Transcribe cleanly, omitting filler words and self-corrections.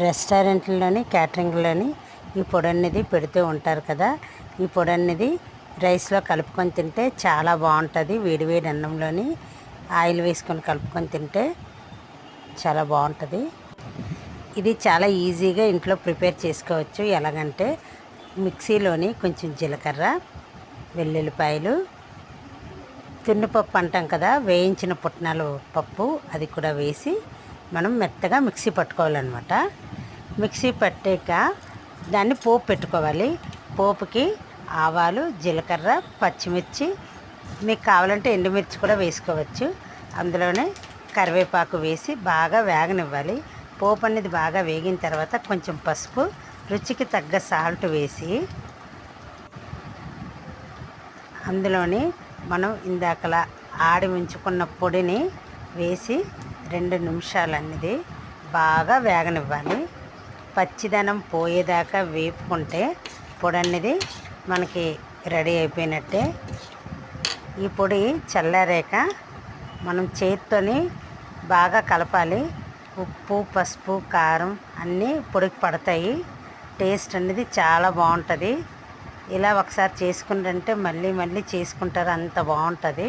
రెస్టారెంట్లోని క్యాటరింగ్లోని ఈ పొడి అనేది పెడుతూ ఉంటారు కదా. ఈ పొడి అనేది రైస్లో కలుపుకొని తింటే చాలా బాగుంటుంది. వేడివేడి అన్నంలోని ఆయిల్ వేసుకొని కలుపుకొని తింటే చాలా బాగుంటుంది. ఇది చాలా ఈజీగా ఇంట్లో ప్రిపేర్ చేసుకోవచ్చు. ఎలాగంటే మిక్సీలోని కొంచెం జీలకర్ర, వెల్లుల్లిపాయలు, తున్నుపప్పు అంటాం కదా, వేయించిన పుట్నాలు పప్పు, అది కూడా వేసి మనం మెత్తగా మిక్సీ పట్టుకోవాలన్నమాట. మిక్సీ పట్టాక దాన్ని పోపు పెట్టుకోవాలి. పోపుకి ఆవాలు, జీలకర్ర, పచ్చిమిర్చి, మీకు కావాలంటే ఎండుమిర్చి కూడా వేసుకోవచ్చు. అందులోనే కరివేపాకు వేసి బాగా వేగనివ్వాలి. పోపు అనేది బాగా వేగిన తర్వాత కొంచెం పసుపు, రుచికి తగ్గ సాల్ట్ వేసి అందులోని మనం ఇందాకలా ఆడి ఉంచుకున్న పొడిని వేసి 2 నిమిషాలు అనేది బాగా వేగనివ్వాలి. పచ్చిదనం పోయేదాకా వేపుకుంటే పొడి అనేది మనకి రెడీ అయిపోయినట్టే. ఈ పొడి చల్లారాక మనం చేత్తోని బాగా కలపాలి. ఉప్పు, పసుపు, కారం అన్నీ పొడికి పడతాయి. టేస్ట్ అనేది చాలా బాగుంటుంది. ఇలా ఒకసారి చేసుకుంటే మళ్ళీ మళ్ళీ చేసుకుంటారు, అంత బాగుంటుంది.